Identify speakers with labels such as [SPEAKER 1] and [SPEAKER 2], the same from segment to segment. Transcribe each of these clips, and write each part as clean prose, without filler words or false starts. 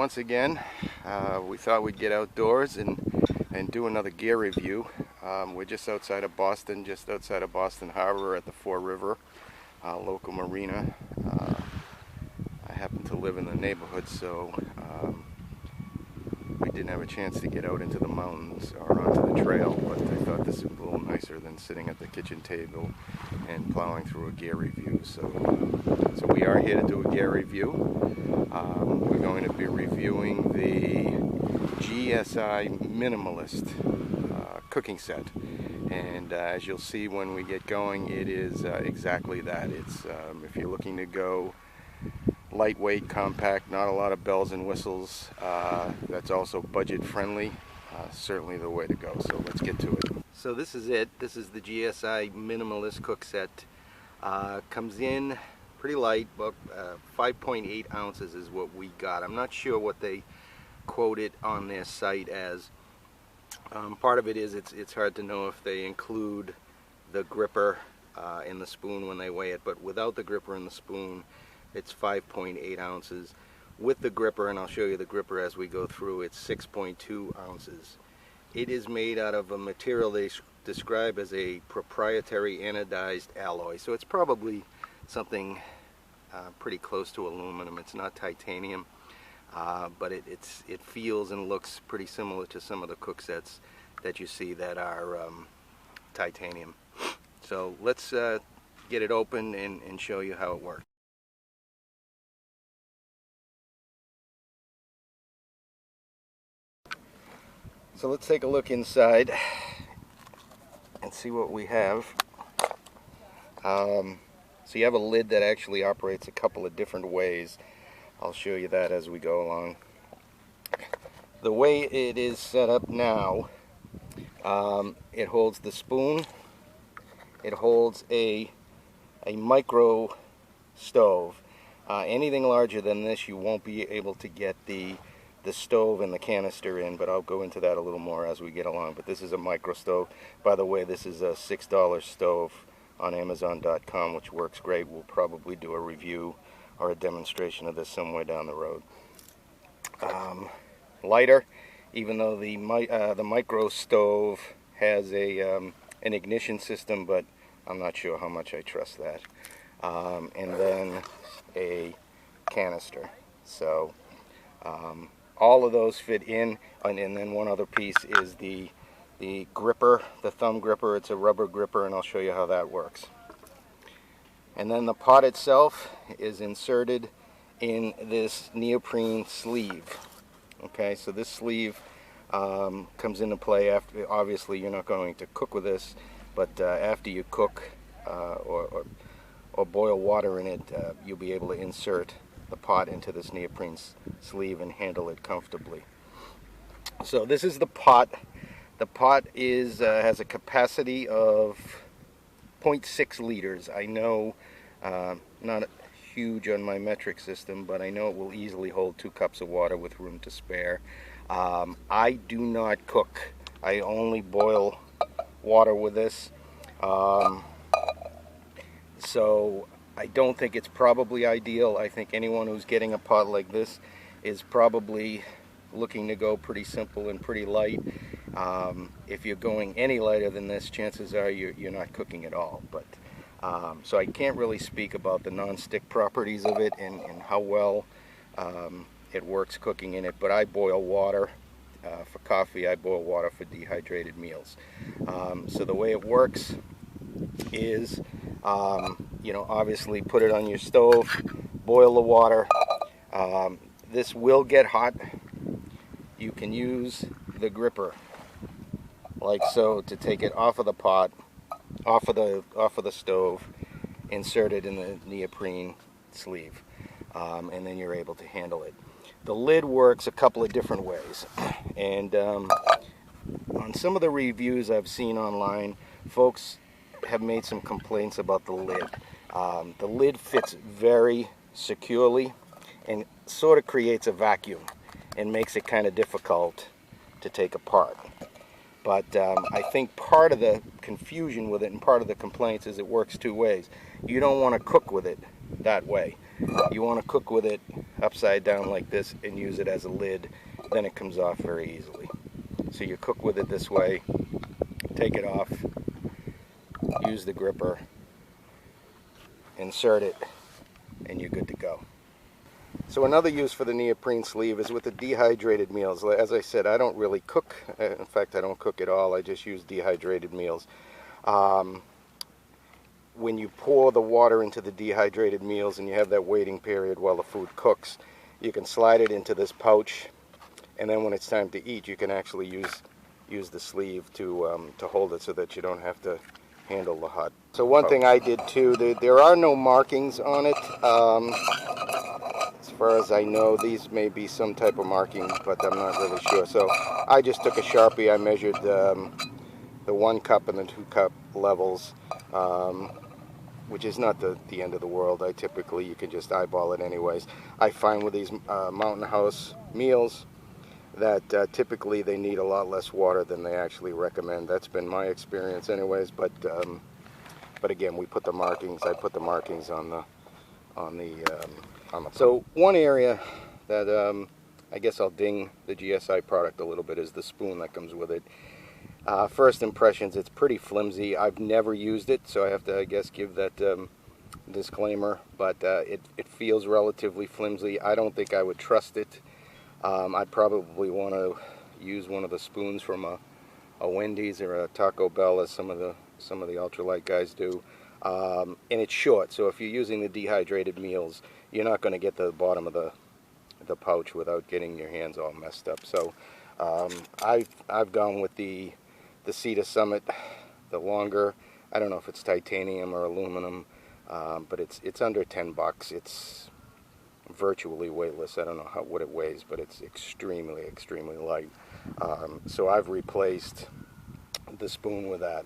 [SPEAKER 1] once again. We thought we'd get outdoors and do another gear review. We're just outside of Boston, Harbor at the Fore River local marina. I happen to live in the neighborhood, so we didn't have a chance to get out into the mountains or onto the trail, but I thought this would be a little nicer than sitting at the kitchen table and plowing through a gear review. So we are here to do a gear review. We're going to be reviewing the GSI Minimalist cooking set, and as you'll see when we get going, it is exactly that. It's if you're looking to go lightweight, compact, not a lot of bells and whistles, that's also budget friendly, certainly the way to go. So let's get to it. So this is it. This is the GSI Minimalist cook set. Comes in pretty light, but 5.8 ounces is what we got. I'm not sure what they quote it on their site as. Part of it is it's hard to know if they include the gripper in the spoon when they weigh it, but without the gripper and the spoon, it's 5.8 ounces. With the gripper, and I'll show you the gripper as we go through, it's 6.2 ounces. It is made out of a material they describe as a proprietary anodized alloy, so it's probably something pretty close to aluminum. It's not titanium, but it feels and looks pretty similar to some of the cook sets that you see that are titanium. So let's get it open and show you how it works. So let's take a look inside and see what we have. So you have a lid that actually operates a couple of different ways. I'll show you that as we go along. The way it is set up now, it holds the spoon, it holds a micro stove. Anything larger than this you won't be able to get the stove and the canister in, but I'll go into that a little more as we get along. But this is a micro stove. By the way, this is a $6 stove on Amazon.com, which works great. We'll probably do a review or a demonstration of this somewhere down the road. Lighter, even though the micro stove has an ignition system, but I'm not sure how much I trust that. And then a canister. So all of those fit in, and then one other piece is the gripper, the thumb gripper. It's a rubber gripper, and I'll show you how that works. And then the pot itself is inserted in this neoprene sleeve. Okay, so this sleeve comes into play after, obviously you're not going to cook with this, but after you cook or boil water in it, you'll be able to insert the pot into this neoprene sleeve and handle it comfortably. So this is the pot. The pot has a capacity of 0.6 liters. I know, not huge on my metric system, but I know it will easily hold 2 cups of water with room to spare. I do not cook. I only boil water with this. So I don't think it's probably ideal. I think anyone who's getting a pot like this is probably looking to go pretty simple and pretty light. If you're going any lighter than this, chances are you're not cooking at all. But so I can't really speak about the non-stick properties of it and how well it works cooking in it, but I boil water for coffee. I boil water for dehydrated meals. So the way it works is, you know, obviously put it on your stove, boil the water. This will get hot. You can use the gripper like so to take it off of the pot, off of the stove, insert it in the neoprene sleeve, and then you're able to handle it. The lid works a couple of different ways, and on some of the reviews I've seen online, folks have made some complaints about the lid. The lid fits very securely and sort of creates a vacuum and makes it kind of difficult to take apart. But I think part of the confusion with it and part of the complaints is it works two ways. You don't want to cook with it that way. You want to cook with it upside down like this and use it as a lid, then it comes off very easily. So you cook with it this way, take it off, use the gripper, insert it, and you're good to go. So another use for the neoprene sleeve is with the dehydrated meals. As I said, I don't really cook. In fact, I don't cook at all. I just use dehydrated meals. When you pour the water into the dehydrated meals and you have that waiting period while the food cooks, you can slide it into this pouch, and then when it's time to eat, you can actually use the sleeve to hold it so that you don't have to handle the hot. So one thing I did too, there are no markings on it. As far as I know, these may be some type of marking, but I'm not really sure. So I just took a Sharpie, I measured the 1 cup and the 2 cup levels, which is not the end of the world. You can just eyeball it anyways. I find with these Mountain House meals that typically they need a lot less water than they actually recommend. That's been my experience anyways, but again, we put the markings, I put the markings on the So one area that I guess I'll ding the GSI product a little bit is the spoon that comes with it. First impressions, it's pretty flimsy. I've never used it, so I have to, I guess, give that disclaimer, but it feels relatively flimsy. I don't think I would trust it. I'd probably want to use one of the spoons from a Wendy's or a Taco Bell, as some of the ultralight guys do. And it's short, so if you're using the dehydrated meals, you're not going to get to the bottom of the pouch without getting your hands all messed up. So I've gone with the Cedar Summit, the longer. I don't know if it's titanium or aluminum, but it's under 10 bucks. It's virtually weightless. I don't know what it weighs, but it's extremely light. So I've replaced the spoon with that.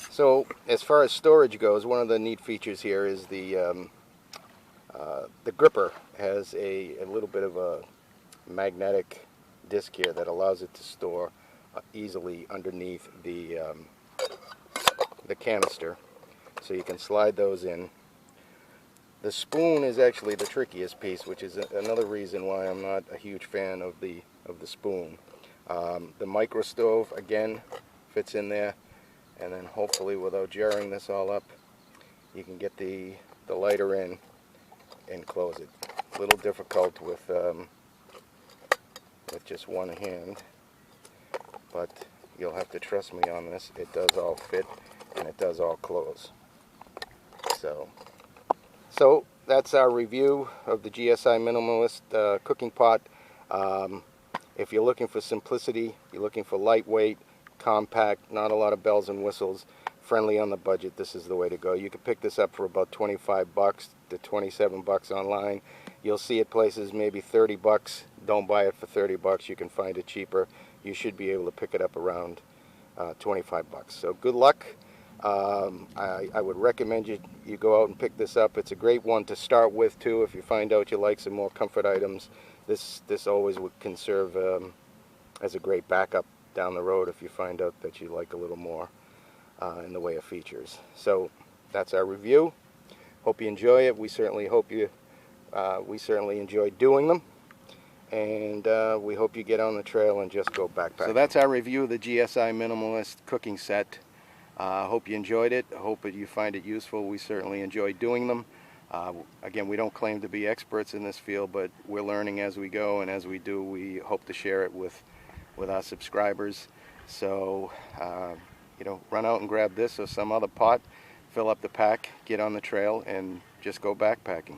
[SPEAKER 1] So as far as storage goes, one of the neat features here is the gripper has a little bit of a magnetic disc here that allows it to store easily underneath the canister, so you can slide those in. The spoon is actually the trickiest piece, which is another reason why I'm not a huge fan of the spoon. The micro stove again fits in there, and then hopefully without jarring this all up, you can get the lighter in and close it. A little difficult with just one hand, but you'll have to trust me on this. It does all fit and it does all close. So that's our review of the GSI Minimalist cooking pot. If you're looking for simplicity, you're looking for lightweight, compact, not a lot of bells and whistles, friendly on the budget, this is the way to go. You can pick this up for about 25 bucks to 27 bucks online. You'll see it places maybe 30 bucks. Don't buy it for 30 bucks. You can find it cheaper. You should be able to pick it up around 25 bucks. So good luck. I would recommend you go out and pick this up. It's a great one to start with too. If you find out you like some more comfort items, this always can serve as a great backup down the road if you find out that you like a little more in the way of features. So that's our review. Hope you enjoy it. We certainly enjoy doing them, and we hope you get on the trail and just go backpacking. So that's our review of the GSI Minimalist cooking set. Hope you enjoyed it. Hope that you find it useful. We certainly enjoy doing them. Again, we don't claim to be experts in this field, but we're learning as we go, and as we do, we hope to share it with our subscribers. So run out and grab this or some other pot, fill up the pack, get on the trail, and just go backpacking.